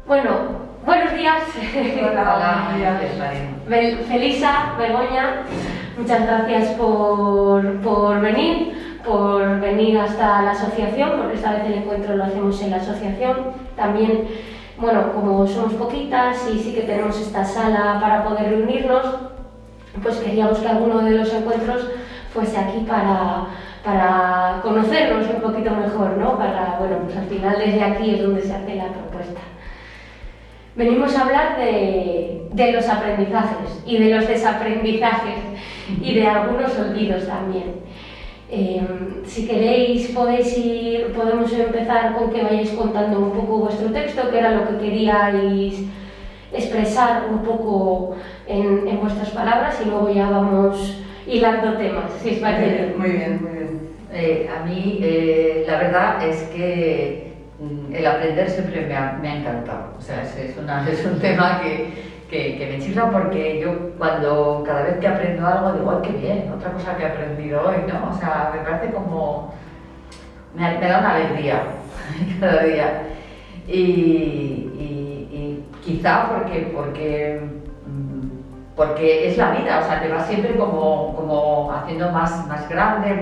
Bueno, buenos días. Hola, Felisa, Begoña, muchas gracias por venir hasta la asociación, porque esta vez el encuentro lo hacemos en la asociación. También, bueno, como somos poquitas y sí que tenemos esta sala para poder reunirnos, pues queríamos que alguno de los encuentros fuese aquí para conocernos un poquito mejor, ¿no? Bueno, pues al final desde aquí es donde se hace la propuesta. Venimos a hablar de los aprendizajes y de los desaprendizajes y de algunos olvidos también. Si queréis podemos empezar con que vayáis contando un poco vuestro texto, que era lo que queríais expresar un poco en vuestras palabras, y luego ya vamos hilando temas, si os parece. Muy bien, muy bien. A mí la verdad es que el aprender siempre me ha encantado. O sea, es un tema que me chifla, porque yo cada vez que aprendo algo digo, ¡ay, qué bien! Otra cosa que he aprendido hoy, ¿no? O sea, me parece como... me da una alegría cada día. Y quizá porque es la vida, o sea, te va siempre como haciendo más grande,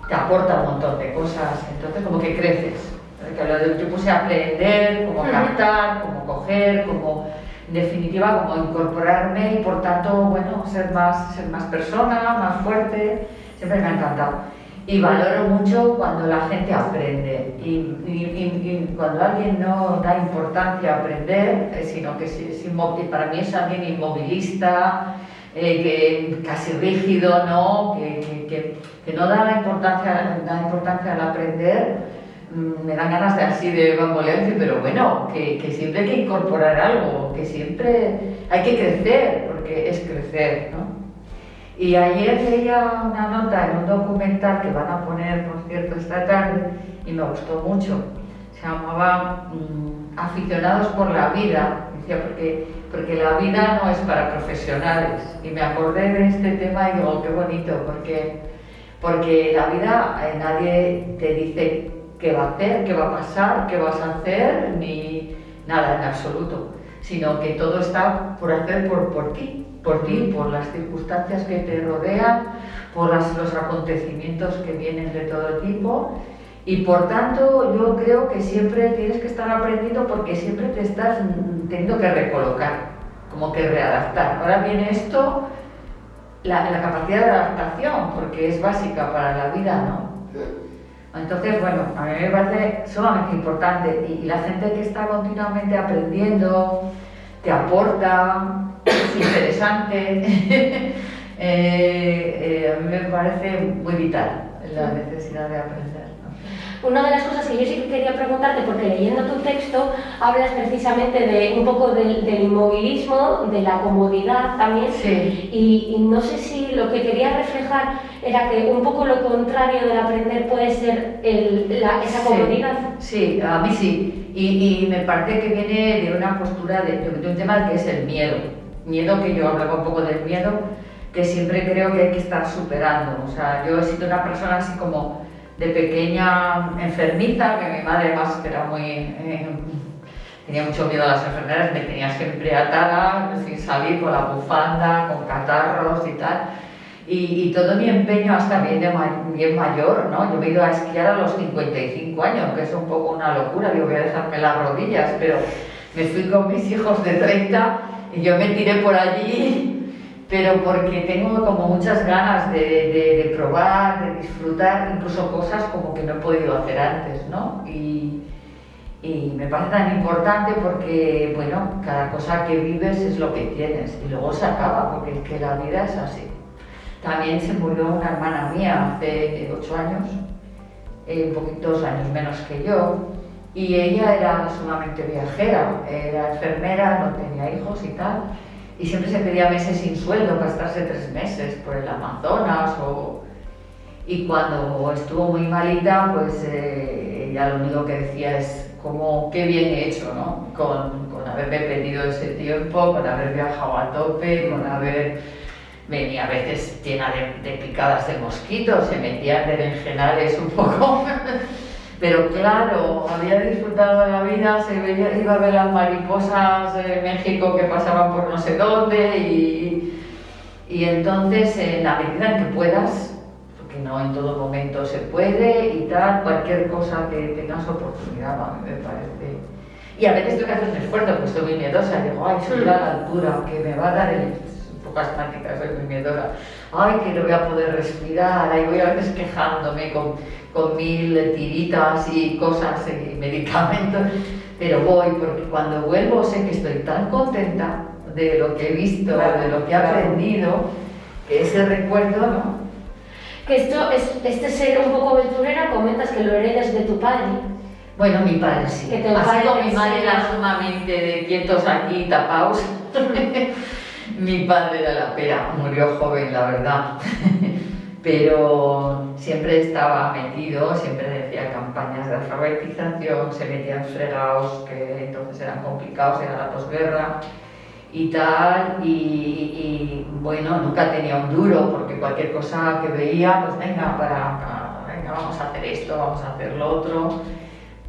te aporta un montón de cosas, entonces como que creces. Yo puse a aprender, como captar, como coger, en definitiva, como incorporarme y por tanto, bueno, ser más persona, más fuerte, siempre me ha encantado. Y valoro mucho cuando la gente aprende y cuando alguien no da importancia a aprender, sino que para mí es alguien inmovilista, casi rígido, ¿no? Que no da importancia al aprender. Me dan ganas de bambolear, pero bueno, que siempre hay que incorporar algo, que siempre hay que crecer, porque es crecer, ¿no? Y ayer leía una nota en un documental que van a poner, por cierto, esta tarde, y me gustó mucho. Se llamaba Aficionados por la vida. Decía, porque la vida no es para profesionales. Y me acordé de este tema y digo, qué bonito, porque la vida nadie te dice qué va a hacer, qué va a pasar, qué vas a hacer, ni nada en absoluto, sino que todo está por hacer por ti, por las circunstancias que te rodean, por los acontecimientos que vienen de todo tipo, y por tanto yo creo que siempre tienes que estar aprendiendo, porque siempre te estás teniendo que recolocar, como que readaptar. Ahora viene esto, la capacidad de adaptación, porque es básica para la vida, ¿no? Entonces, bueno, a mí me parece sumamente importante, y la gente que está continuamente aprendiendo, te aporta, es interesante. A mí me parece muy vital la necesidad de aprender, ¿no? Una de las cosas que yo sí que quería preguntarte, porque leyendo tu texto hablas precisamente de un poco del inmovilismo, de la comodidad también, sí. y no sé si lo que quería reflejar era que un poco lo contrario del aprender puede ser esa comodidad. Sí, a mí sí, y me parece que viene de una postura de un tema que es el miedo, que yo hablaba un poco del miedo, que siempre creo que hay que estar superando. O sea, yo he sido una persona así como de pequeña enfermiza, que mi madre más era tenía mucho miedo a las enfermedades, me tenía siempre atada, sin salir, con la bufanda, con catarros y tal. Y todo mi empeño hasta bien mayor, ¿no? Yo me he ido a esquiar a los 55 años, que es un poco una locura, digo, voy a dejarme las rodillas, pero me fui con mis hijos de 30 y yo me tiré por allí, pero porque tengo como muchas ganas de probar, de disfrutar, incluso cosas como que no he podido hacer antes, ¿no? Y me parece tan importante porque, bueno, cada cosa que vives es lo que tienes y luego se acaba, porque es que la vida es así. También se murió una hermana mía hace 8 años, 2 años menos que yo, y ella era sumamente viajera, era enfermera, no tenía hijos y tal, y siempre se pedía meses sin sueldo para estarse 3 meses por el Amazonas, y cuando estuvo muy malita, pues ella lo único que decía es como qué bien he hecho, ¿no? Con haberme pedido ese tiempo, con haber viajado a tope, venía a veces llena de picadas de mosquitos, se metían de berenjenales un poco Pero claro, había disfrutado de la vida, iba a ver las mariposas de México que pasaban por no sé dónde y entonces en la medida en que puedas, porque no en todo momento se puede y tal, cualquier cosa que tengas oportunidad, a mí me parece. Y a veces tengo que hacer un esfuerzo, porque estoy muy miedosa, digo, ay, subir a la altura, que me va a dar el... un poco asmática, soy muy miedosa, ay, que no voy a poder respirar, ahí voy a veces quejándome con mil tiritas y cosas y medicamentos, pero voy, porque cuando vuelvo sé que estoy tan contenta de lo que he visto, de lo que he aprendido, que ese recuerdo, ¿no? Que este ser un poco aventurera, comentas que lo heredas de tu padre. Bueno, mi padre sí. Que así como mi madre era sumamente de quietos aquí, tapaos. Mi padre era la pera, murió joven, la verdad. Pero siempre estaba metido, siempre decía campañas de alfabetización, se metía en fregados que entonces eran complicados, era la posguerra y tal, y bueno, nunca tenía un duro, porque cualquier cosa que veía, pues venga, venga, vamos a hacer esto, vamos a hacer lo otro.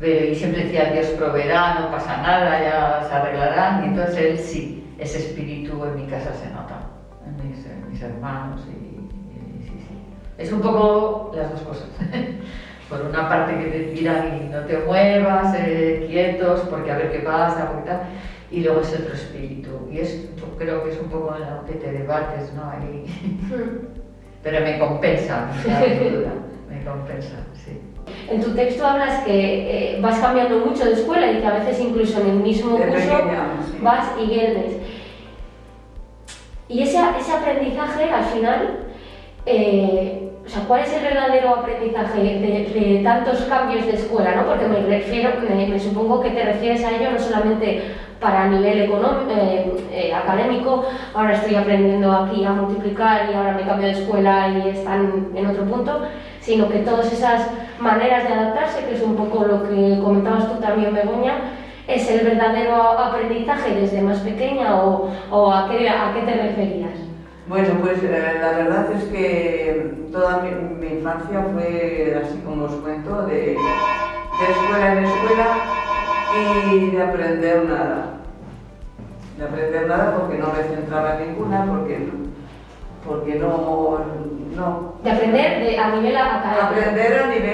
Y siempre decía, Dios proveerá, no pasa nada, ya se arreglarán. Y entonces él sí, ese espíritu en mi casa se nota, en mis hermanos. Y sí. Es un poco las dos cosas. Por una parte que te tiran y no te muevas, quietos, porque a ver qué pasa, porque tal. Y luego es otro espíritu. Y yo creo que es un poco en lo que te debates, ¿no? Ahí. Pero me compensa, me compensa, sí. En tu texto hablas que vas cambiando mucho de escuela y que a veces incluso en el mismo curso vas y vienes. Y ese aprendizaje al final, o sea, ¿cuál es el verdadero aprendizaje de tantos cambios de escuela, ¿no? Porque me supongo que te refieres a ello no solamente para nivel académico, ahora estoy aprendiendo aquí a multiplicar y ahora me cambio de escuela y están en otro punto, sino que todas esas maneras de adaptarse, que es un poco lo que comentabas tú también, Begoña, ¿es el verdadero aprendizaje desde más pequeña o a qué te referías? Bueno, pues la verdad es que toda mi infancia fue, así como os cuento, de escuela en escuela y de aprender nada. De aprender nada porque no me centraba en ninguna, porque no. De aprender a nivel académico. Aprender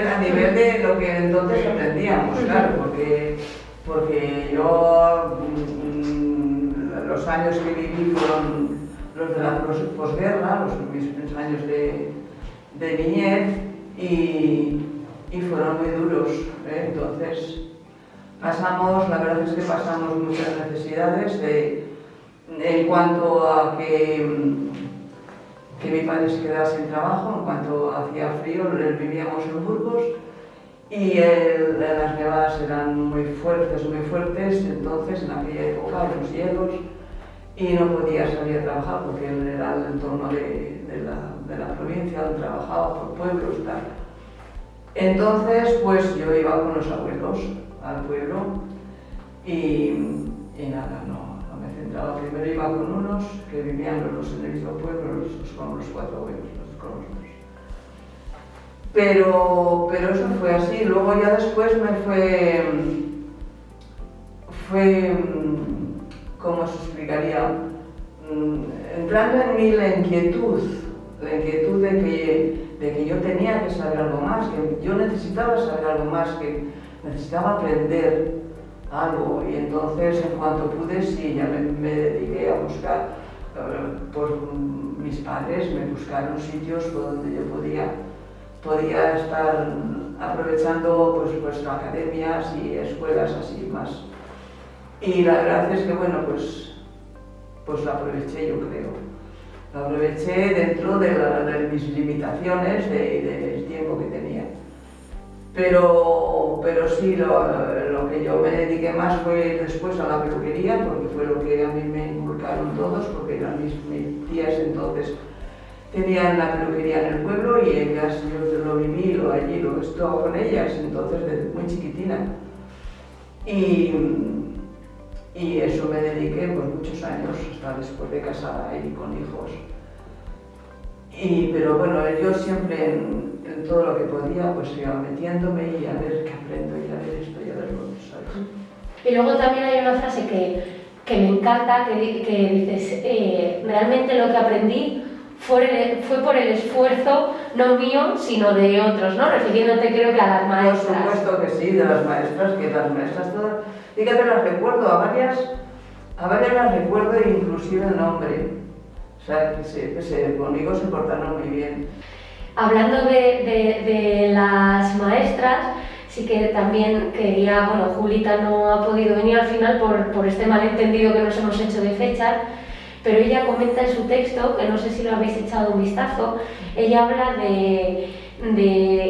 a nivel de lo que entonces aprendíamos, claro, porque yo los años que viví fueron los de la posguerra, mis años de niñez y fueron muy duros, ¿eh? Entonces la verdad es que pasamos muchas necesidades en cuanto a que mi padre se quedaba sin trabajo, en cuanto hacía frío, vivíamos en Burgos y las nevadas eran muy fuertes, entonces en aquella época los hielos y no podía salir a trabajar porque él era el entorno de la provincia donde trabajaba por pueblos y tal. Entonces pues yo iba con los abuelos al pueblo y nada, no me centraba. Primero iba con unos que vivían los dos en el mismo pueblo, con los cuatro abuelos, con los dos. Pero eso fue así. Luego ya después me fue ¿cómo se explicaría? Entrando en mí la inquietud de que yo tenía que saber algo más, que yo necesitaba saber algo más, que necesitaba aprender algo, y entonces en cuanto pude sí, ya me dediqué a buscar, pues mis padres me buscaron sitios donde yo podía estar aprovechando pues academias y escuelas así más. Y la verdad es que bueno, pues lo aproveché, yo creo. Lo aproveché dentro de mis limitaciones del tiempo que tenía. Pero sí, lo que yo me dediqué más fue después a la peluquería, porque fue lo que a mí me inculcaron todos, porque eran mis tías entonces tenían la peluquería en el pueblo y ellas, yo lo viví, allí lo estuve con ellas, entonces desde muy chiquitina. Y eso me dediqué por muchos años, hasta después de casada y con hijos. Pero bueno, yo siempre en todo lo que podía, pues iba metiéndome y a ver qué aprendo y a ver esto y a ver lo otro, ¿sabes? Y luego también hay una frase que me encanta, que dices, realmente lo que aprendí fue por el esfuerzo, no mío, sino de otros, ¿no? Refiriéndote creo que a las maestras. Por supuesto que sí, de las maestras, que las maestras todas, fíjate, las recuerdo, a varias las recuerdo inclusive el nombre. O sea, conmigo se portaron muy bien. Hablando de las maestras, sí que también quería, bueno, Julita no ha podido venir al final por este malentendido que nos hemos hecho de fechas, pero ella comenta en su texto, que no sé si lo habéis echado un vistazo, ella habla de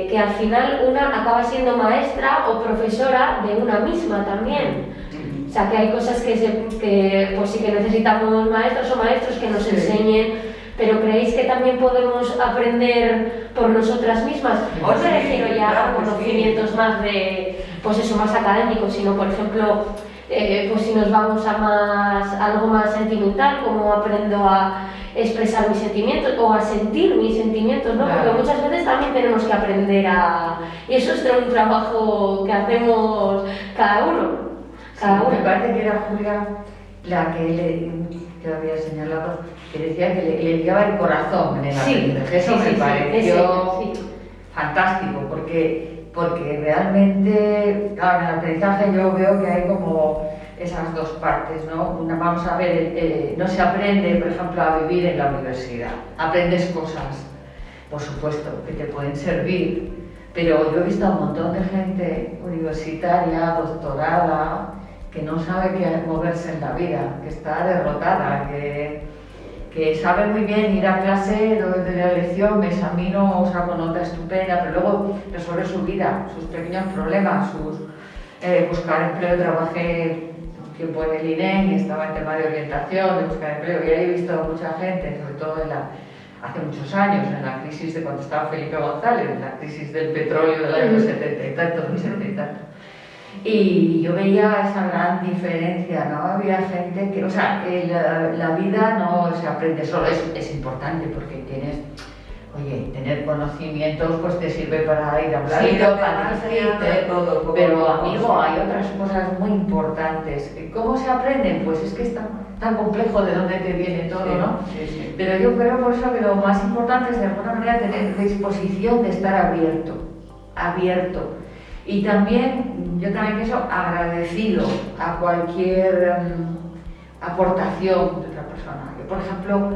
que al final una acaba siendo maestra o profesora de una misma también. O sea, que hay cosas que pues sí que necesitamos maestros o maestros que nos enseñen, pero ¿creéis que también podemos aprender por nosotras mismas? No me refiero ya a conocimientos más de, pues eso, más académicos, sino por ejemplo, pues si nos vamos a algo más sentimental, como aprendo a expresar mis sentimientos o a sentir mis sentimientos, ¿no? Porque muchas veces también tenemos que aprender y eso es un trabajo que hacemos cada uno. Me parece que era Julia la que lo había señalado, que decía que le guiaba el corazón en el aprendizaje. Eso me pareció fantástico, porque realmente, claro, en el aprendizaje yo veo que hay como esas dos partes, ¿no? Vamos a ver, no se aprende, por ejemplo, a vivir en la universidad. Aprendes cosas, por supuesto, que te pueden servir, pero yo he visto a un montón de gente universitaria, doctorada, que no sabe qué moverse en la vida, que está derrotada, que sabe muy bien ir a clase, de la lección, me examino, saco nota estupenda, pero luego resuelve su vida, sus pequeños problemas, buscar empleo. Trabajé un tiempo en el INEM y estaba en tema de orientación, de buscar empleo, y ahí he visto a mucha gente, sobre todo hace muchos años, en la crisis de cuando estaba Felipe González, en la crisis del petróleo del año 70 y tanto, 70 y tanto. Y yo veía esa gran diferencia, ¿no? Había gente que, o sea, la vida no se aprende solo, es importante porque tener conocimientos pues te sirve para ir a hablar, para decirte, pero amigo, hay otras cosas muy importantes. ¿Cómo se aprenden? Pues es que es tan complejo de dónde te viene todo, ¿no? Sí. Pero yo creo por eso que lo más importante es de alguna manera tener disposición de estar abierto. Y también, yo también pienso, agradecido a cualquier aportación de otra persona. Yo, por ejemplo,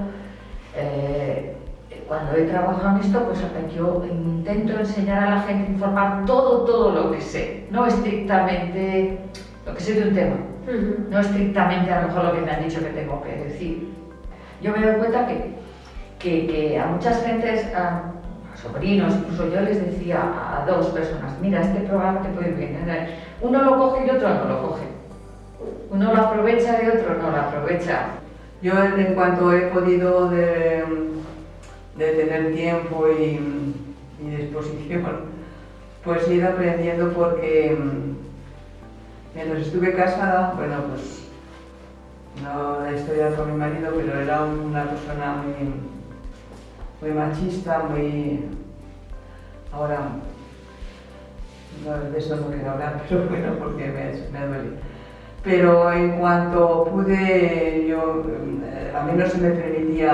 cuando he trabajado en esto, pues yo intento enseñar a la gente, informar todo lo que sé, no estrictamente lo que sé de un tema, no estrictamente a lo mejor lo que me han dicho que tengo que decir. Yo me doy cuenta que a muchas gentes, sobrinos, incluso yo les decía a dos personas, mira, este programa te puede ir bien. Uno lo coge y otro no lo coge. Uno lo aprovecha y otro no lo aprovecha. Yo en cuanto he podido de tener tiempo y disposición, pues he ido aprendiendo porque mientras estuve casada, bueno, pues no la historia con mi marido, pero era una persona muy machista, ahora de eso no quiero hablar, pero bueno, porque me duele. Pero en cuanto pude, a mí no se me permitía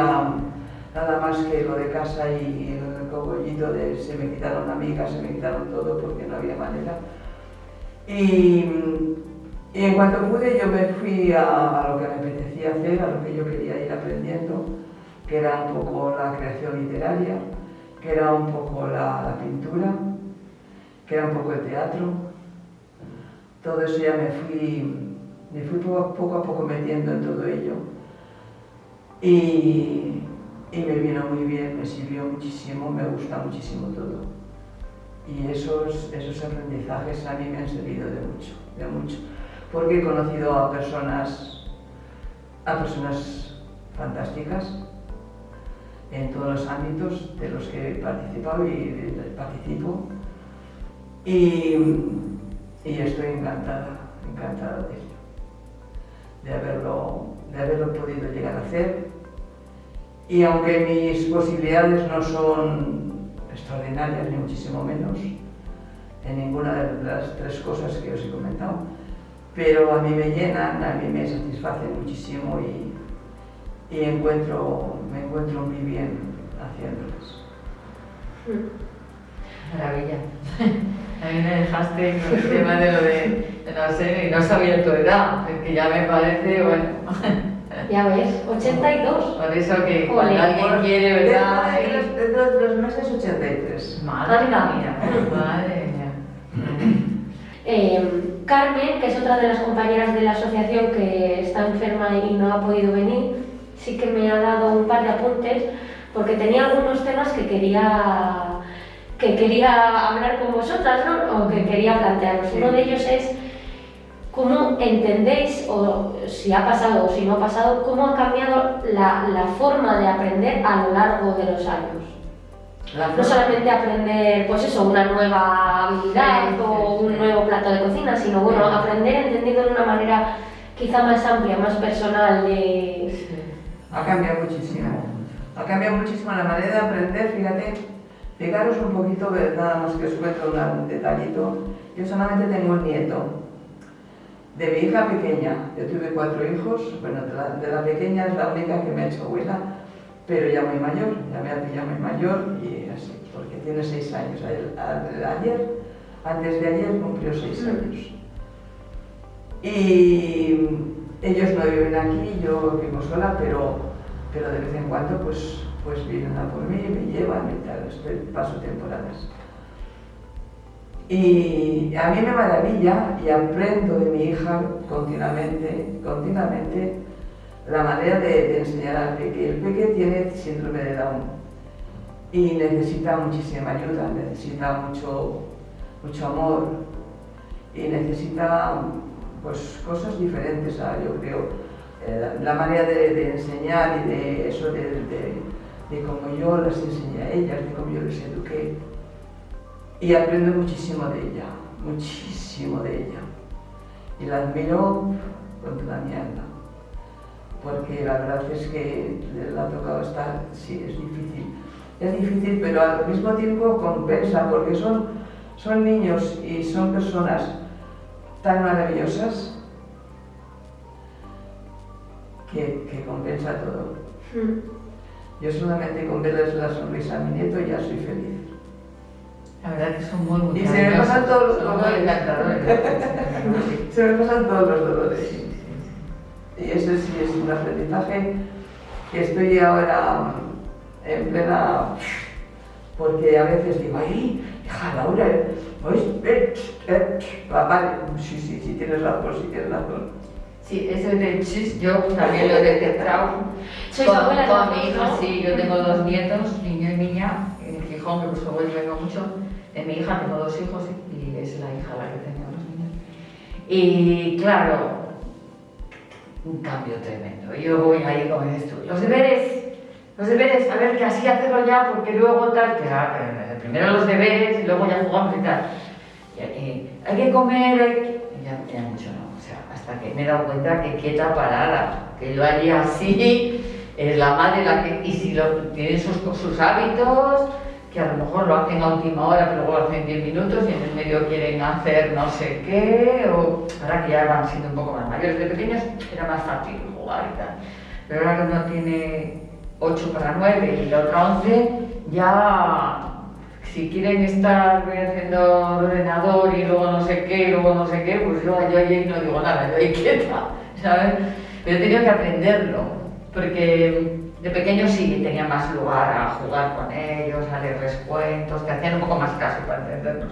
nada más que lo de casa y el cogollito se me quitaron amigas, se me quitaron todo porque no había manera. Y en cuanto pude yo me fui a lo que me apetecía hacer, a lo que yo quería ir aprendiendo, que era un poco la creación literaria, que era un poco la pintura, que era un poco el teatro. Todo eso ya me fui poco a poco metiendo en todo ello. Y me vino muy bien, me sirvió muchísimo, me gusta muchísimo todo. Y esos aprendizajes a mí me han servido de mucho. Porque he conocido a personas fantásticas en todos los ámbitos de los que he participado y participo. Y estoy encantada de ello, de haberlo podido llegar a hacer Y aunque mis posibilidades no son extraordinarias, ni muchísimo menos, en ninguna de las tres cosas que os he comentado, pero a mí me llenan, a mí me satisfacen muchísimo y me encuentro muy bien haciéndolas. Maravilla. A mí me dejaste con el tema de lo de no sé, y no sabía tu edad, que ya me parece, bueno. Ya ves, 82. Por eso que cuando Ole. alguien quiere, ¿verdad? Dentro de los meses 83. Madre mía, madre mía. Carmen, que es otra de las compañeras de la asociación que está enferma y no ha podido venir, sí que me ha dado un par de apuntes porque tenía algunos temas que quería hablar con vosotras, ¿no? O que quería plantearos. Sí. Uno de ellos es cómo entendéis, o si ha pasado o si no ha pasado, cómo ha cambiado la forma de aprender a lo largo de los años. No solamente aprender, pues eso, una nueva habilidad o un nuevo plato de cocina, sino bueno, aprender entendido de una manera quizá más amplia, más personal de... Ha cambiado muchísimo. Ha cambiado muchísimo la manera de aprender, fíjate. Fijaros un poquito, nada más que os cuento un detallito. Yo solamente tengo un nieto. De mi hija pequeña, yo tuve 4 hijos, bueno, de la pequeña es la única que me ha hecho abuela, pero ya muy mayor, ya me ha pillado muy mayor y así, porque tiene 6 años. Antes de ayer cumplió 6 años. Y ellos no viven aquí, yo vivo sola, pero de vez en cuando pues vienen a por mí, me llevan y tal, paso temporadas. Y a mí me maravilla y aprendo de mi hija continuamente la manera de enseñar al peque. El peque tiene síndrome de Down y necesita muchísima ayuda, necesita mucho amor y necesita pues cosas diferentes, yo creo. La manera de enseñar y de eso, de cómo yo las enseñé a ellas, de cómo yo les eduqué. Y aprendo muchísimo de ella. Y la admiro con toda mi alma. Porque la verdad es que le ha tocado estar, sí, es difícil. Es difícil, pero al mismo tiempo compensa, porque son niños y son personas tan maravillosas que compensa todo. Yo solamente con verles la sonrisa a mi nieto ya soy feliz. La verdad que son muy Y se me pasan todos los dolores. encantadores. Se me pasan todos los dolores. Y eso sí es un aprendizaje que estoy ahora en plena... Porque a veces digo, ¡ay, hija Laura! Vale, sí, tienes razón. Sí, eso de chis, yo también lo he detectado. ¿Sois abuelas con las mi dos, hija, no? sí, yo tengo 2 nietos, niño y niña, en Gijón, que por supuesto vengo mucho. De mi hija tengo 2 hijos y es la hija la que tenía los niños. Y claro, un cambio tremendo. Yo voy ahí como dices tú, los deberes, a ver que así hacerlo ya, porque luego tal, que primero los deberes y luego ya jugamos y tal. Y hay que comer, ya mucho no. Hasta que me he dado cuenta que quieta parada, que yo haría así, es la madre la que, y si tienen sus hábitos, que a lo mejor lo hacen a última hora, pero luego lo hacen 10 minutos y en el medio quieren hacer no sé qué, o ahora que ya van siendo un poco más mayores. De pequeños era más fácil jugar y tal, pero ahora que uno tiene 8 para 9 y la otra 11, ya... Si quieren estar haciendo ordenador y luego no sé qué, pues yo ahí no digo nada, yo ahí quieta, ¿sabes? Pero he tenido que aprenderlo, porque de pequeño sí tenía más lugar a jugar con ellos, a leerles cuentos, que hacían un poco más caso para entendernos.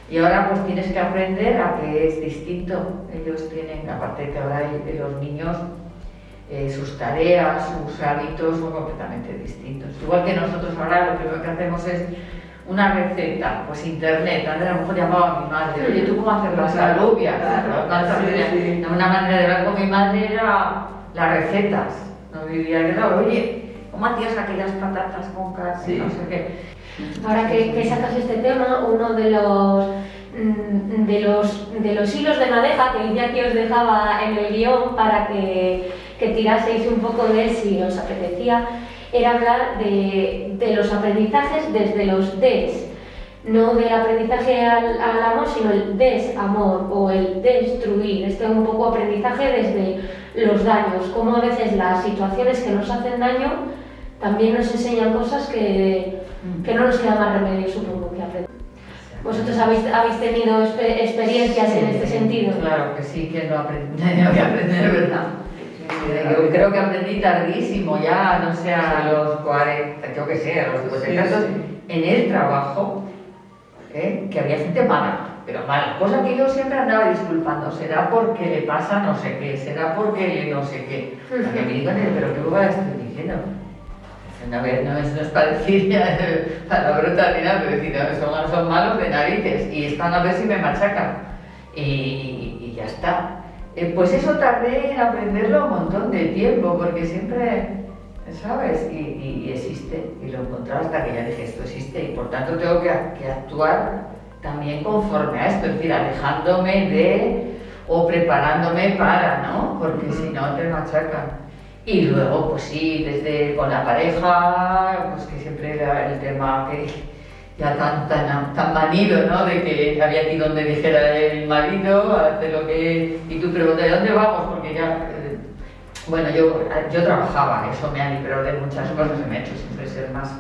Y ahora pues tienes que aprender a que es distinto. Ellos tienen, aparte que ahora los niños, sus tareas, sus hábitos son completamente distintos. Igual que nosotros ahora lo primero que hacemos es una receta, pues internet, antes a lo mejor llamaba a mi madre, oye, ¿tú cómo hacer las alubias? Sí. Una manera de hablar con mi madre era las recetas, no vivía que no, oye, ¿cómo hacías aquellas patatas con carne? Sí. No sé qué. Ahora que sacas este tema, uno de los hilos de madeja que ya que os dejaba en el guión para que tiraseis un poco de él si os apetecía, era hablar de los aprendizajes desde los des, no del aprendizaje al amor, sino el desamor o el destruir. Este es un poco aprendizaje desde los daños, como a veces las situaciones que nos hacen daño también nos enseñan cosas que no nos queda más remedio, supongo, que aprender. ¿Vosotros habéis tenido experiencias en este sentido? Claro que sí, que no tengo que aprender, ¿verdad? Yo creo que aprendí tardísimo, ya no sé, a los 40, yo qué sé, a los 50 y tantos, en el trabajo, que había gente mala, pero mala, cosa que yo siempre andaba disculpando, será porque le pasa no sé qué, será porque no sé qué. A que me digan, pero ¿qué lugar estoy diciendo? A ver, no es para decir ya palabrota ni nada, pero decir, son malos de narices y están a ver si me machacan. Y ya está. Pues eso tardé en aprenderlo un montón de tiempo, porque siempre, ¿sabes? Y existe, y lo encontraba hasta que ya dije, esto existe, y por tanto tengo que actuar también conforme a esto, es decir, alejándome de, o preparándome para, ¿no? Porque si no te machacan. Y luego, pues sí, desde con la pareja, pues que siempre era el tema que ya tan manido, ¿no? De que había aquí donde dijera el marido, hace lo que... Y tú preguntas, ¿de dónde vamos? Porque ya... Bueno, yo trabajaba, eso me ha librado de muchas cosas, me ha hecho siempre ser más...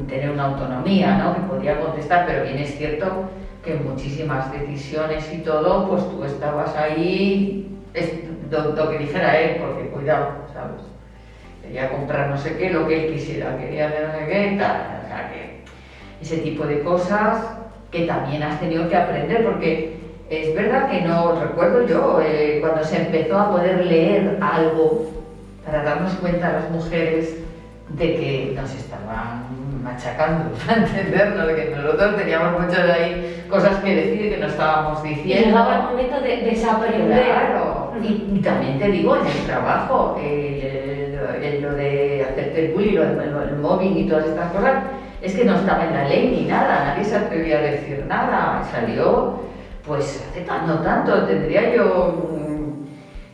tener una autonomía, ¿no? Que podía contestar, pero bien es cierto que en muchísimas decisiones y todo, pues tú estabas ahí, lo que dijera él, porque cuidado, ¿sabes? Quería comprar no sé qué, lo que él quisiera, quería hacer no sé qué, tal, o sea que... Ese tipo de cosas que también has tenido que aprender, porque es verdad que no recuerdo yo, cuando se empezó a poder leer algo para darnos cuenta las mujeres de que nos estaban machacando, para entendernos, de que nosotros teníamos muchas de ahí cosas que decir que no estábamos diciendo. Llegaba el momento de desaprender. Claro, y también te digo, en el trabajo, lo de hacerte el bullying, el mobbing y todas estas cosas, es que no estaba en la ley ni nada, nadie se atrevía a decir nada, salió, pues hace no tanto, tendría yo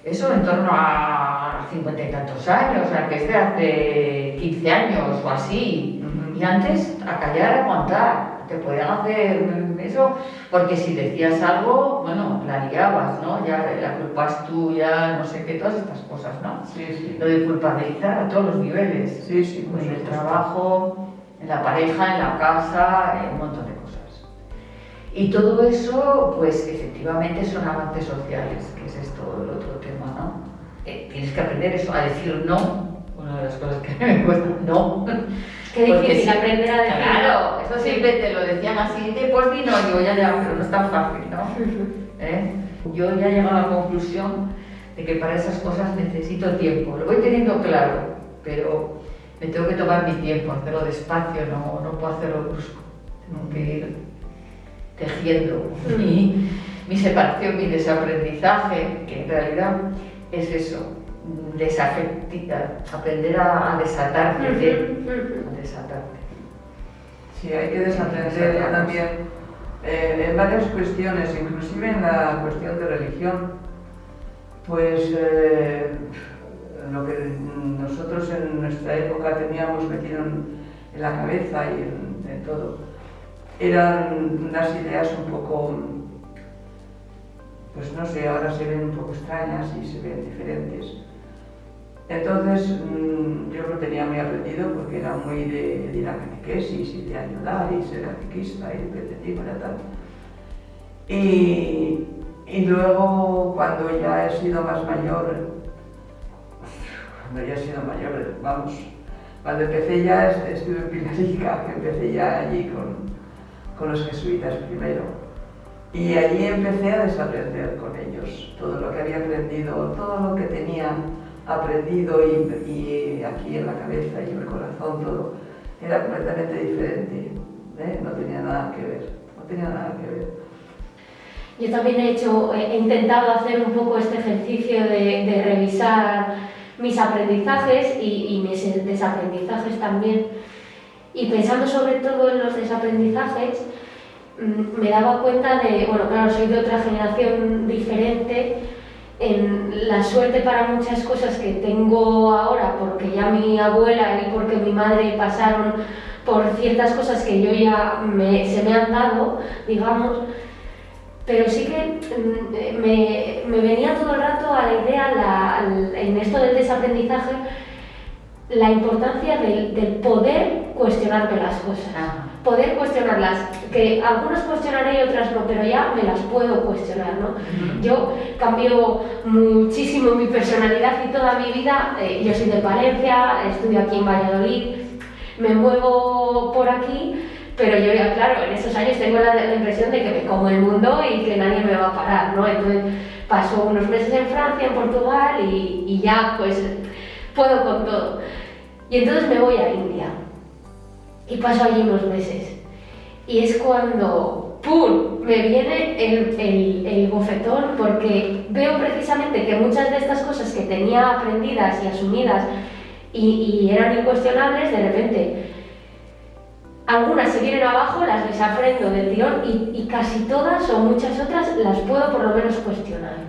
eso en torno a 50 y tantos años, o sea, que es de hace 15 años o así, y antes a callar, a aguantar, te podían hacer eso, porque si decías algo, bueno, la liabas, ¿no? Ya la culpa es tuya, no sé qué, todas estas cosas, ¿no? Sí, sí. Lo de culpabilizar a todos los niveles, Sí, sí, en el trabajo, en la pareja, en la casa, un montón de cosas. Y todo eso, pues efectivamente son avances sociales, que es esto el otro tema, ¿no? Tienes que aprender eso, a decir no, una de las cosas que a mí me cuesta, no. Qué difícil aprender a decir. Claro, eso siempre te lo decían así, pues di no, digo, ya, pero no es tan fácil, ¿no? Yo ya he llegado a la conclusión de que para esas cosas necesito tiempo, lo voy teniendo claro, pero me tengo que tomar mi tiempo, hacerlo despacio, no puedo hacerlo brusco, tengo que ir tejiendo mi separación, mi desaprendizaje, que en realidad es eso, aprender a desatarte, a desatarte. Sí, hay que desaprender también en varias cuestiones, inclusive en la cuestión de religión, pues lo que nosotros en nuestra época teníamos metido en la cabeza y en todo, eran unas ideas un poco, pues no sé, ahora se ven un poco extrañas y se ven diferentes. Entonces yo lo tenía muy aprendido porque era muy de ir a catequesis y de ayudar y ser catequista y repetitivo y tal. Y luego cuando ya he sido más mayor, vamos, cuando empecé ya, estuve en Pilarica, que empecé ya allí con los jesuitas primero. Y allí empecé a desaprender con ellos todo lo que había aprendido, todo lo que tenía aprendido y aquí en la cabeza y en el corazón, todo era completamente diferente, no tenía nada que ver. Yo también he intentado hacer un poco este ejercicio de revisar mis aprendizajes y mis desaprendizajes también. Y pensando sobre todo en los desaprendizajes, me daba cuenta de, bueno, claro, soy de otra generación diferente en la suerte para muchas cosas que tengo ahora, porque ya mi abuela y porque mi madre pasaron por ciertas cosas que yo ya se me han dado, digamos, pero sí que me venía todo el rato a la idea, en esto del desaprendizaje, la importancia del poder cuestionarme las cosas, poder cuestionarlas, que algunas cuestionaré y otras no, pero ya me las puedo cuestionar, ¿no? Yo cambio muchísimo mi personalidad y toda mi vida, yo soy de Palencia, estudio aquí en Valladolid, me muevo por aquí, pero yo ya, claro, en esos años tengo la impresión de que me como el mundo y que nadie me va a parar, ¿no? Entonces paso unos meses en Francia, en Portugal y ya pues puedo con todo. Y entonces me voy a India y paso allí unos meses. Y es cuando, ¡pum!, me viene el bofetón, porque veo precisamente que muchas de estas cosas que tenía aprendidas y asumidas y eran incuestionables, de repente algunas se vienen abajo, las desaprendo del tirón y casi todas o muchas otras las puedo por lo menos cuestionar.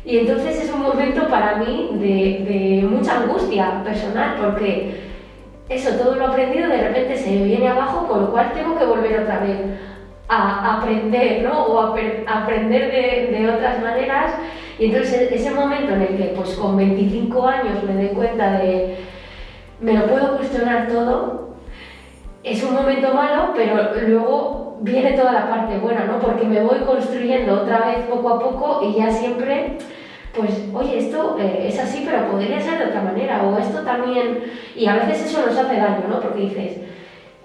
Y entonces es un momento para mí de mucha angustia personal, porque eso, todo lo aprendido de repente se viene abajo, con lo cual tengo que volver otra vez a aprender, ¿no? O aprender de otras maneras. Y entonces ese momento en el que pues con 25 años me doy cuenta de me lo puedo cuestionar todo, es un momento malo, pero luego viene toda la parte buena, ¿no? Porque me voy construyendo otra vez poco a poco y ya siempre, pues, oye, esto es así, pero podría ser de otra manera, o esto también, y a veces eso nos hace daño, ¿no? Porque dices,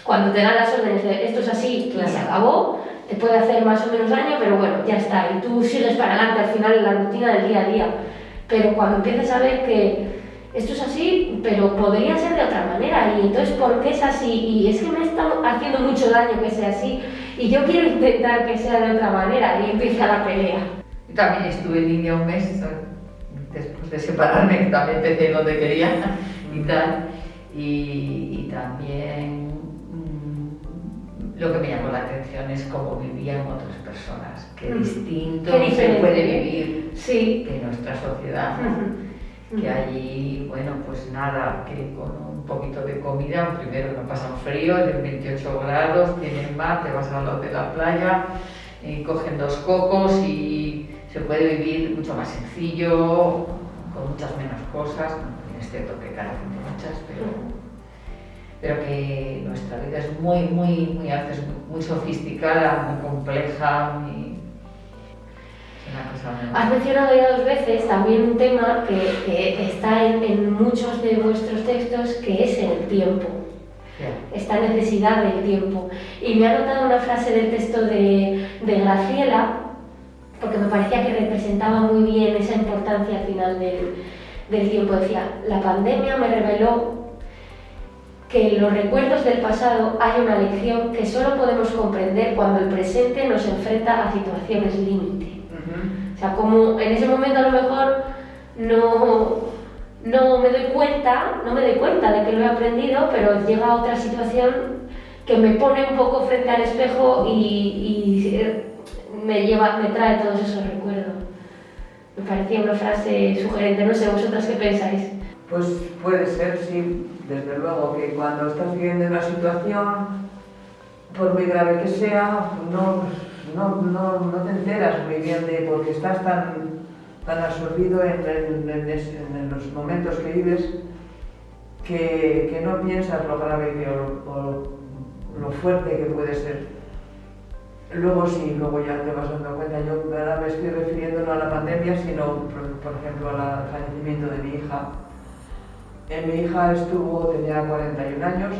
cuando te dan las órdenes de esto es así y se acabó, te puede hacer más o menos daño, pero bueno, ya está, y tú sigues para adelante al final en la rutina del día a día. Pero cuando empiezas a ver que esto es así, pero podría ser de otra manera, y entonces ¿por qué es así? Y es que me está haciendo mucho daño que sea así, y yo quiero intentar que sea de otra manera, y empieza la pelea. Yo también estuve en India un mes, después de separarme, que también empecé donde quería y tal, y también lo que me llamó la atención es cómo vivían otras personas, qué distinto se puede vivir de nuestra sociedad. Que allí, bueno, pues nada, que con un poquito de comida, primero no pasan frío, de 28 grados, tienen mar, te vas al lado de la playa, cogen 2 cocos y se puede vivir mucho más sencillo, con muchas menos cosas, es cierto que carecen de muchas, pero que nuestra vida es a veces muy sofisticada, muy compleja, Has mencionado ya 2 veces también un tema que está en muchos de vuestros textos, que es el tiempo, esta necesidad del tiempo. Y me ha notado una frase del texto de Graciela, porque me parecía que representaba muy bien esa importancia al final del tiempo. Decía, la pandemia me reveló que en los recuerdos del pasado hay una lección que solo podemos comprender cuando el presente nos enfrenta a situaciones límite. O sea, como en ese momento a lo mejor no me doy cuenta de que lo he aprendido, pero llega otra situación que me pone un poco frente al espejo y me trae todos esos recuerdos. Me parecía una frase sugerente, no sé, ¿vosotras qué pensáis? Pues puede ser, sí, desde luego, que cuando estás viviendo una situación, por muy grave que sea, no te enteras muy bien porque estás tan absorbido en los momentos que vives que no piensas lo grave o lo fuerte que puede ser. Luego sí, luego ya te vas dando cuenta. Yo ahora me estoy refiriendo no a la pandemia, sino, por ejemplo, al fallecimiento de mi hija. Mi hija tenía 41 años,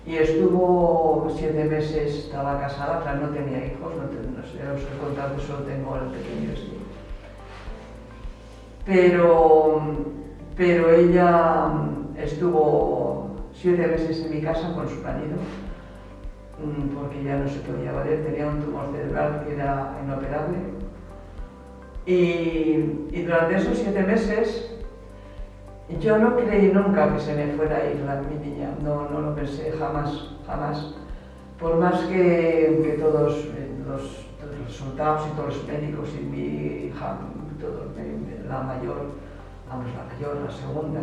y estuvo 7 meses, estaba casada, claro, no tenía hijos, no sé, os he contado que solo tengo el pequeño pero ella estuvo 7 meses en mi casa con su marido, porque ya no se podía valer, tenía un tumor cerebral que era inoperable. Y durante esos 7 meses yo no creí nunca que se me fuera a ir mi niña, no lo pensé jamás. Por más que todos los resultados y todos los médicos y mi hija, todos me la mayor, la segunda,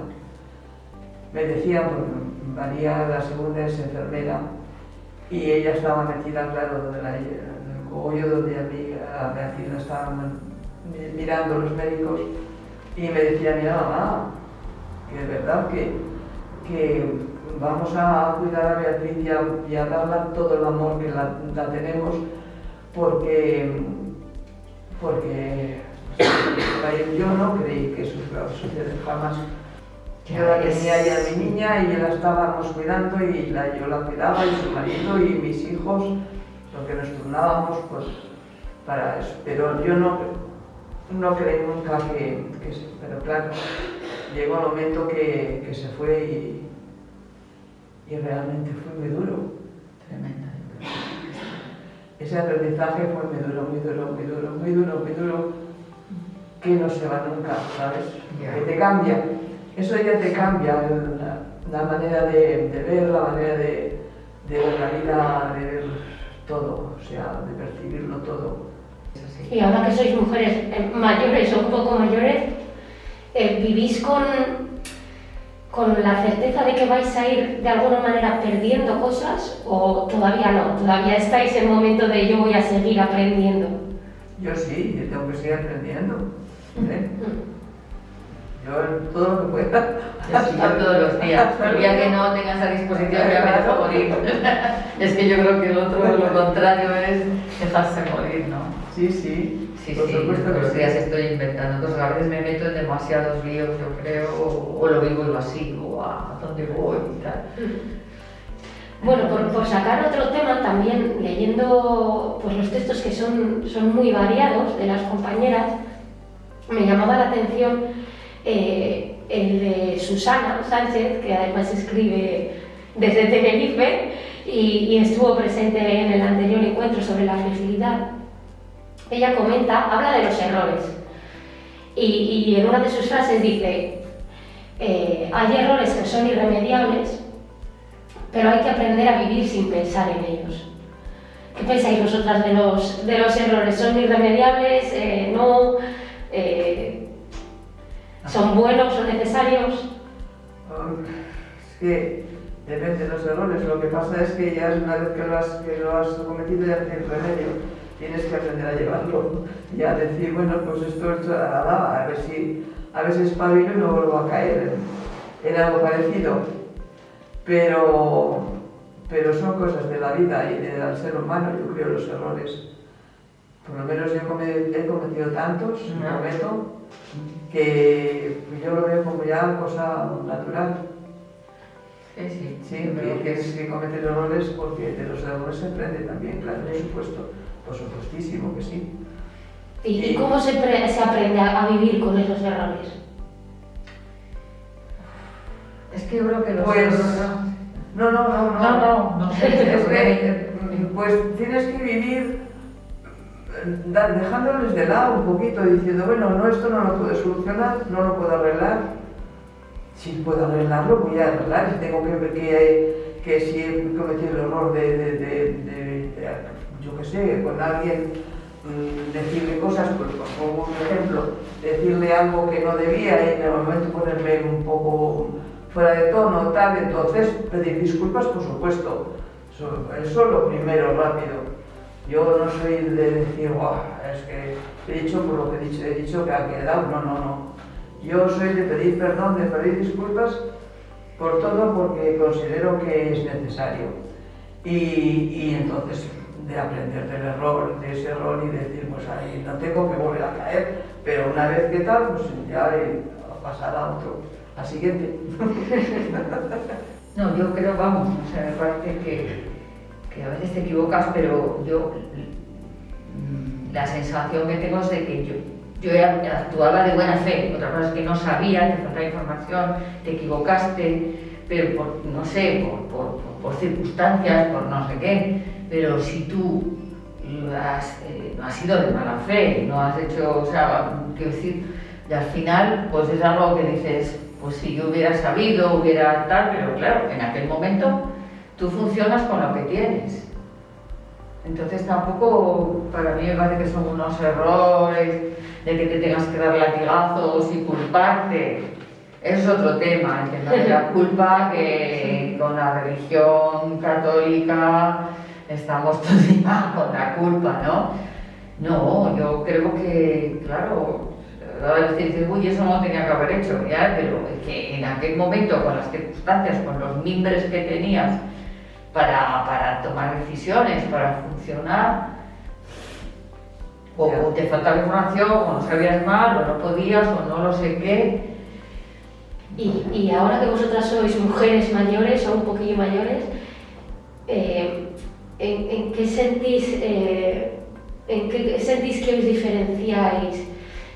me decía, porque María, la segunda, es enfermera, y ella estaba metida, claro, en el cogollo donde a Beatriz la estaban mirando los médicos, y me decía, mira mamá, que es verdad que vamos a cuidar a Beatriz y a darle todo el amor que la tenemos, porque yo no creí que eso fuera a suceder jamás. Yo la tenía ya mi niña y la estábamos cuidando y yo la cuidaba y su marido y mis hijos, lo que nos turnábamos pues para eso. Pero yo no creí nunca que pero claro, llegó el momento que se fue y realmente fue muy duro. Tremenda. Ese aprendizaje fue muy duro, que no se va nunca, ¿sabes? Yeah. Que te cambia. Eso ya te cambia la manera de ver, la manera de ver la vida, de ver todo, o sea, de percibirlo todo. Y ahora que sois mujeres mayores o un poco mayores, ¿vivís con la certeza de que vais a ir de alguna manera perdiendo cosas o todavía no? ¿Todavía estáis en el momento de yo voy a seguir aprendiendo? Yo sí, yo tengo que seguir aprendiendo. ¿Eh? Yo todo lo que pueda. Yo todos los días. El día que no tengas a disposición ya me dejo morir. Es que yo creo que lo contrario es dejarse morir, ¿no? Sí. Sí, Por supuesto todos que los sí. días estoy inventando cosas. A veces me meto en demasiados líos, yo creo, o lo vivo y lo sigo, a dónde voy y tal. Bueno, por sacar otro tema, también leyendo pues, los textos que son muy variados de las compañeras, me llamaba la atención el de Susana Sánchez, que además escribe desde Tenerife y estuvo presente en el anterior encuentro sobre la fragilidad. Ella habla de los errores y en una de sus frases dice, hay errores que son irremediables, pero hay que aprender a vivir sin pensar en ellos. ¿Qué pensáis vosotras de los errores? ¿Son irremediables? ¿No? ¿Son buenos? ¿Son necesarios? Es que depende de los errores. Lo que pasa es que ya una vez que lo has cometido ya tienes remedio. Tienes que aprender a llevarlo y a decir, bueno, pues esto a ver si espabilo y no vuelvo a caer en algo parecido. Pero son cosas de la vida y del ser humano, yo creo, los errores. Por lo menos yo he cometido tantos, prometo, que yo lo veo como ya cosa natural. Sí, Sí, que tienes que cometer errores porque de los errores se aprende también, claro, por supuesto. Por supuestísimo que sí. ¿Y cómo se aprende a vivir con esos errores? Es que yo creo que los Pues... No sé. Es que, pues tienes que vivir dejándoles de lado un poquito, diciendo, bueno, no, esto no lo puedo solucionar, no lo puedo arreglar. Si puedo arreglarlo, voy a arreglar. Si tengo que ver que si he cometido el error de yo qué sé, con alguien decirle cosas, pues pongo un ejemplo, decirle algo que no debía y en el momento ponerme un poco fuera de tono, tal, entonces pedir disculpas, por supuesto. Eso lo primero, rápido. Yo no soy de decir, guau, es que he dicho por lo que he dicho que ha quedado, no. Yo soy de pedir perdón, de pedir disculpas por todo porque considero que es necesario. Y entonces de aprender de ese error y decir, pues ahí no tengo que volver a caer, pero una vez que tal, pues ya pasar a otro, al siguiente. No, yo creo, vamos, o sea, me parece que a veces te equivocas, pero yo la sensación que tengo es de que yo actuaba de buena fe. Otra cosa es que no sabía, te faltaba información, te equivocaste, pero por, no sé, por circunstancias, por no sé qué. Pero si tú no has sido de mala fe, no has hecho, o sea, quiero decir, y al final, pues es algo que dices, pues si yo hubiera sabido, hubiera tal, pero claro, en aquel momento tú funcionas con lo que tienes. Entonces tampoco, para mí me parece que son unos errores de que te tengas que dar latigazos y culparte. Eso es otro tema, el tema de la culpa, que con la religión católica estamos todo el día con la culpa, ¿no? No, yo creo que, claro, ahora te dices, uy, eso no tenía que haber hecho, ya, pero es que en aquel momento, con las circunstancias, con los mimbres que tenías para tomar decisiones, para funcionar, o te faltaba información, o no sabías mal, o no podías, o no lo sé qué. Y ahora que vosotras sois mujeres mayores o un poquillo mayores, ¿en qué sentís que os diferenciáis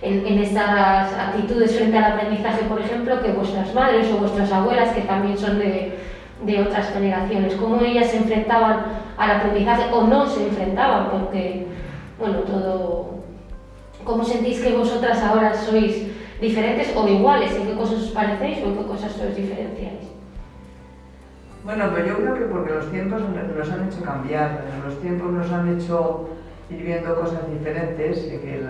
en estas actitudes frente al aprendizaje, por ejemplo, que vuestras madres o vuestras abuelas, que también son de otras generaciones? ¿Cómo ellas se enfrentaban al aprendizaje o no se enfrentaban? Porque, bueno, ¿cómo sentís que vosotras ahora sois diferentes o iguales? ¿En qué cosas os parecéis o en qué cosas os diferenciáis? Bueno, pues yo creo que porque los tiempos nos han hecho cambiar, los tiempos nos han hecho ir viendo cosas diferentes, que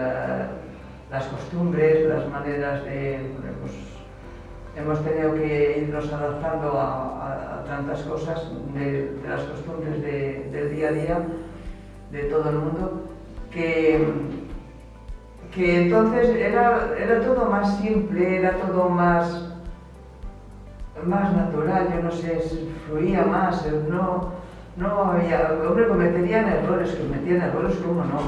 las costumbres, las maneras pues, hemos tenido que irnos adaptando a tantas cosas de las costumbres del día a día de todo el mundo, que entonces era todo más simple, era todo más natural, yo no sé, fluía más, no había, hombre, cometían errores, cómo no,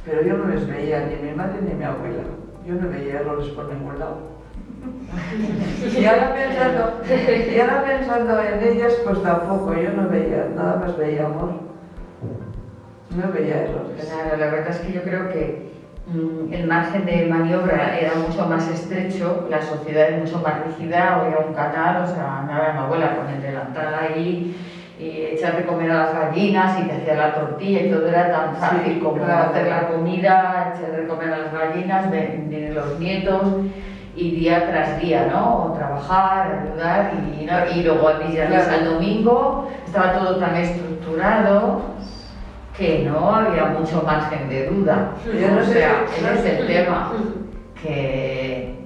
pero yo no les veía, ni mi madre ni mi abuela, yo no veía errores por ningún lado. Y ahora pensando en ellas, pues tampoco, yo no veía, nada más veía amor, no veía errores. Claro, la verdad es que yo creo que el margen de maniobra era mucho más estrecho, la sociedad es mucho más rígida, había un canal, o sea, mi abuela con el delantal ahí, y echar de comer a las gallinas y te hacía la tortilla y todo era tan fácil como hacer la comida, echar de comer a las gallinas, venir los nietos y día tras día, ¿no? O trabajar, ayudar y luego al viernes al domingo estaba todo tan estructurado que no había mucho margen de duda. O sea, ese es el tema, que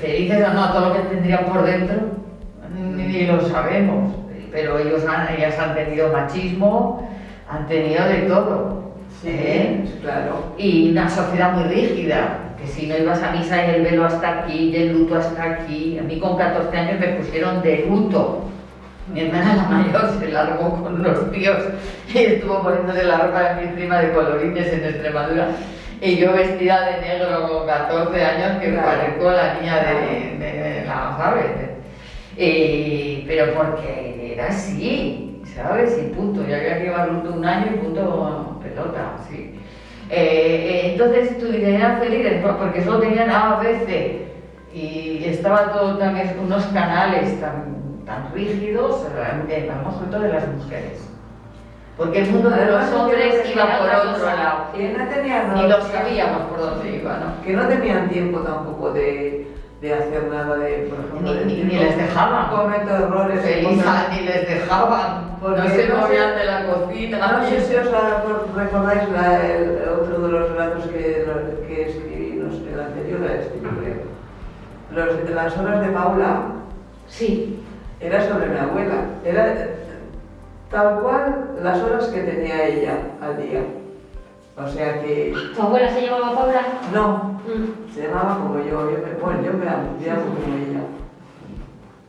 felices o no, todo lo que tendrían por dentro ni lo sabemos, pero ellas han tenido machismo, han tenido de todo. Sí, claro. Y una sociedad muy rígida, que si no ibas a misa y el velo hasta aquí, y el luto hasta aquí. A mí con 14 años me pusieron de luto. Mi hermana la mayor se largó con unos tíos y estuvo poniéndole la ropa de mi prima de colorines en Extremadura. Y yo vestida de negro con 14 años, que parezco la niña de la, ¿sabes? Pero porque era así, ¿sabes? Y punto. Ya había que llevar luto un año y punto pelota, sí. Entonces tú dices, eran felices porque solo tenían A, B, C. Y estaba todo también unos canales tan rígidos, vamos sobre todo de las mujeres. Porque el mundo de los hombres iba por otro lado. Ni lo sabíamos por dónde iba, ¿no? Que no tenían tiempo tampoco de hacer nada por ejemplo, ni les dejaban. Cometo errores. Elisa, ni les dejaban. No se movían de la cocina. No sé si os recordáis otro de los relatos que escribí, no sé, el anterior a este, creo. Las horas de Paula. Sí. Era sobre mi abuela, era tal cual las horas que tenía ella al día. O sea que... ¿Tu abuela se llamaba Paula? No, se llamaba como yo me llamo como ella.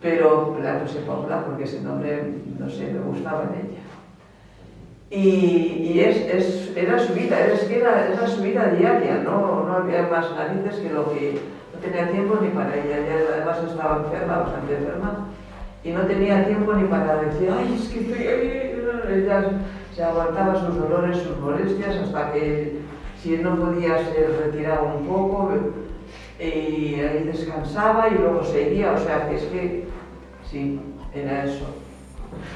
Pero la puse Paula porque ese nombre, no sé, me gustaba en ella. Y era su vida, era su vida diaria, no había más narices que lo que... No tenía tiempo ni para ella, ella además estaba enferma, bastante enferma. Y no tenía tiempo ni para decir, ay, es que estoy ahí. Ella se aguantaba sus dolores, sus molestias, hasta que si no podía se retiraba un poco y ahí descansaba y luego seguía. O sea, que es que sí, era eso.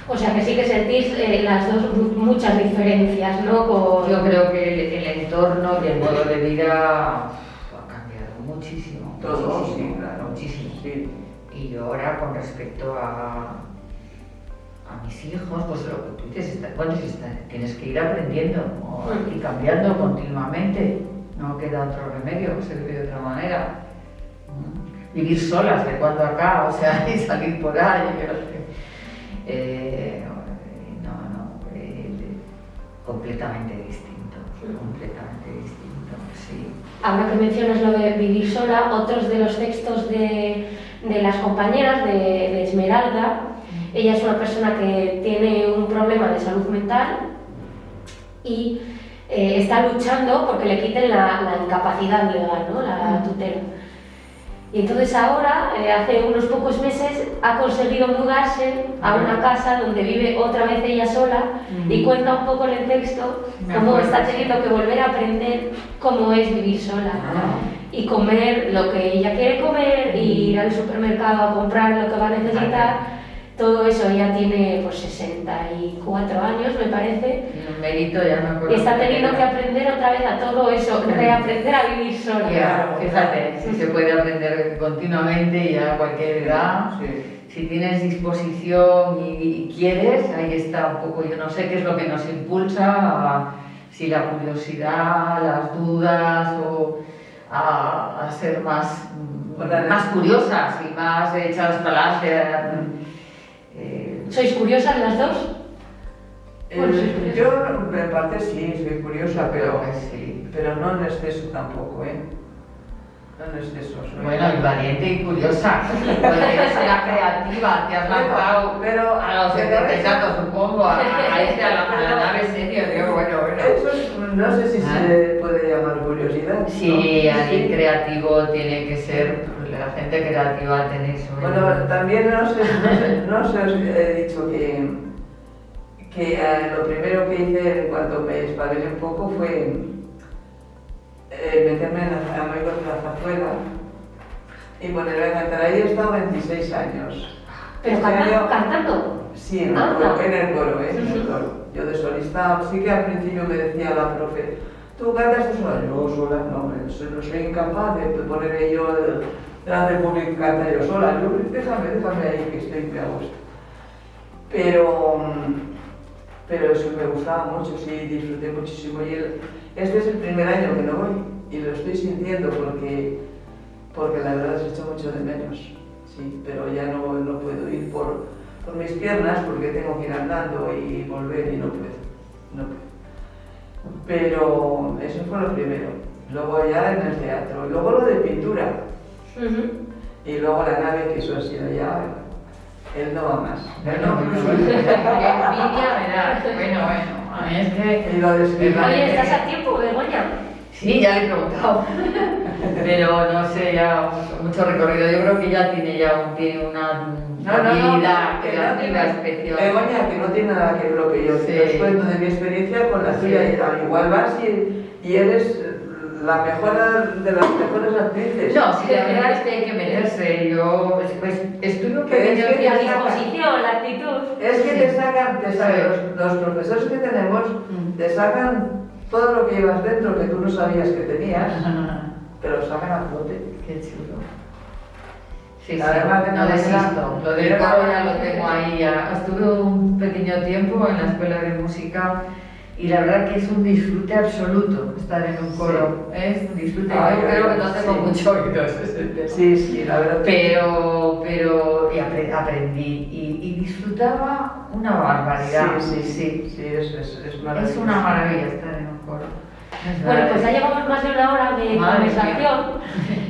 O sea, que sí que sentís las dos muchas diferencias, ¿no? Yo creo que el entorno y el modo de vida ha cambiado muchísimo. Todo, muchísimo, sí, claro. Muchísimo. Sí. Y yo ahora con respecto a a mis hijos, pues lo que tú dices, tienes que ir aprendiendo, ¿no? Y cambiando continuamente, no queda otro remedio, se vive de otra manera. Vivir solas de cuando acá, o sea, y salir por ahí, completamente distinto, sí. Ahora que mencionas lo de vivir sola, otros de los textos de las compañeras de Esmeralda, ella es una persona que tiene un problema de salud mental y está luchando porque le quiten la incapacidad legal, ¿no? La tutela. Y entonces ahora, hace unos pocos meses, ha conseguido mudarse a una casa donde vive otra vez ella sola y cuenta un poco en el texto cómo está teniendo que volver a aprender cómo es vivir sola y comer lo que ella quiere comer, y ir al supermercado a comprar lo que va a necesitar. Todo eso ya tiene pues 64 años, me parece. Un mérito, ya me acuerdo. Y está teniendo que aprender otra vez a todo eso, reaprender a vivir sola. Ya, fíjate, si se puede aprender continuamente y a cualquier edad. Sí. Si tienes disposición y quieres, ahí está un poco, yo no sé qué es lo que nos impulsa, si la curiosidad, las dudas, o a ser más curiosas y más echadas para adelante. ¿Sois curiosas las dos? Yo, en parte sí, soy curiosa, pero sí. Pero no en exceso tampoco, ¿eh? No en exceso. Bueno, y valiente y curiosa. Puedes ser creativa, te has lanzado a los 70 y tantos, supongo, a la nave serio. Digo, bueno. Eso no sé si se puede llamar curiosidad. Sí, alguien creativo tiene que ser, la gente creativa tenéis. Bueno, también no sé, os he dicho que lo primero que hice cuando me espabilé un poco fue meterme en amigos de la zarzuela y ponerme a cantar. Ahí he estado 26 años. ¿Pero cantando? Sí, en el coro, en el coro. Yo de solista, sí que al principio me decía la profe, ¿tú cantas tú sola? Yo sola, no, soy incapaz de ponerme yo delante del público y cantar yo sola. Yo, déjame ahí que estoy muy a gusto. Pero eso me gustaba mucho, sí, disfruté muchísimo. Y este es el primer año que no voy y lo estoy sintiendo porque la verdad se echa mucho de menos. Sí, pero ya no puedo ir por mis piernas porque tengo que ir andando y volver y no puedo. Pero eso fue lo primero. Luego ya en el teatro, luego lo de pintura. Y luego la nave, que eso ha sido ya. Él no va más. Él no. Qué envidia me da. Bueno. A mí es que. Oye, ¿estás a tiempo, Begoña? Sí, ya le he preguntado. Pero no sé, ya mucho recorrido. Yo creo que ya tiene una vida creativa especial. Begoña, que no tiene nada que ver lo que yo te cuento de mi experiencia con la tuya. Igual vas y eres la mejor de las mejores actrices. No, si de verdad es que hay que meterse. Yo estuve un pequeño tiempo. La disposición, la actitud. Es que te sacan los profesores que tenemos, te sacan todo lo que llevas dentro que tú no sabías que tenías, pero lo sacan a flote. Qué chulo. Sí, además, no desisto. Lo del coro ya lo tengo ahí. Ya. Estuve un pequeño tiempo en la escuela de música. Y la verdad que es un disfrute absoluto estar en un coro, es un disfrute. Yo creo que no tengo mucho oído, ese es el tema. Sí, la verdad. Pero aprendí y disfrutaba una barbaridad. Sí, es maravilloso. Es una maravilla estar en un coro. Bueno, pues ya llevamos más de una hora de conversación.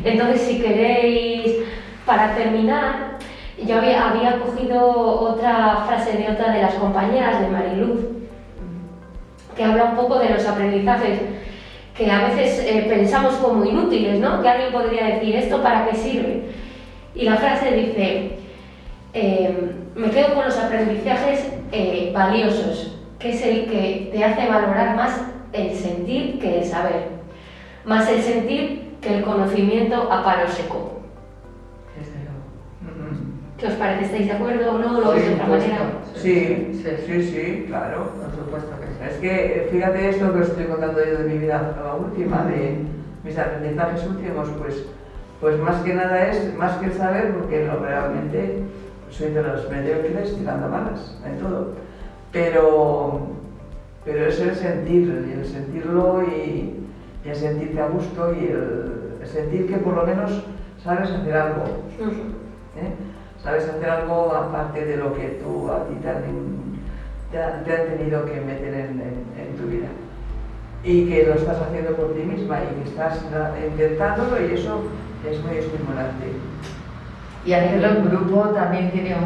Entonces, si queréis, para terminar, yo había cogido otra frase de otra de las compañeras de Mariluz, que habla un poco de los aprendizajes que a veces pensamos como inútiles, ¿no? Que alguien podría decir, ¿esto para qué sirve? Y la frase dice, me quedo con los aprendizajes valiosos, que es el que te hace valorar más el sentir que el saber, más el sentir que el conocimiento a palo seco. ¿Qué os parece? ¿Estáis de acuerdo o no? ¿Lo veis de otra manera? Sí, claro. Por supuesto que sí. Es que, fíjate esto que os estoy contando yo de mi vida última, de mis aprendizajes últimos, pues más que nada es más que el saber, porque no, realmente soy de los mediocres tirando malas en todo, pero es el sentir, y el sentirlo y el sentirte a gusto y el sentir que por lo menos sabes hacer algo, ¿eh? Sabes hacer algo aparte de lo que tú a ti te han tenido que meter en tu vida. Y que lo estás haciendo por ti misma y que estás intentándolo, y eso es muy estimulante. Y hacerlo en grupo también tiene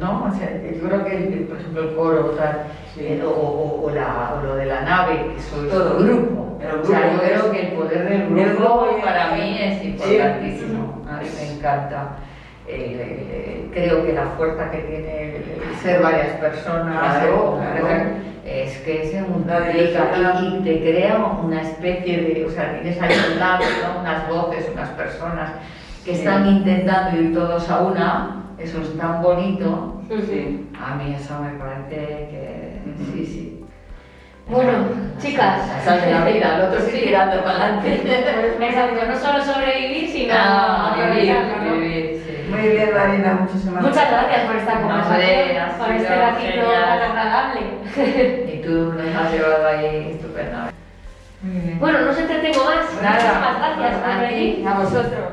¿no? O sea, yo creo que, por ejemplo, el coro Sí. o lo de la nave, que soy Todo. grupo. El O sea, yo grupo creo es- que el poder del el grupo grupo para es- mí es importantísimo. A mí me encanta. Creo que la fuerza que tiene el ser varias personas Claro, claro. es que se La multiplica diversidad. y te crea una especie de, o sea, tienes ahí un lado, ¿no? Unas voces, unas personas que Sí. están intentando ir todos a una, eso es tan bonito. Sí. A mí eso me parece que sí, sí. Bueno, chicas. Esa es la vida, el otro sí tirando para adelante. Exacto, no solo sobrevivir, sino Vivir, aprovecharlo, ¿no? vivir, sí. Muy bien, Marina, muchísimas Muchas gracias por esta No, conversación, hombre, ha por sido este ratito genial. tan agradable. Y tú nos has llevado ahí estupendamente. Muy bien. Bueno, no os entretengo más. Nada. Muchísimas gracias por A ti, venir. a vosotros.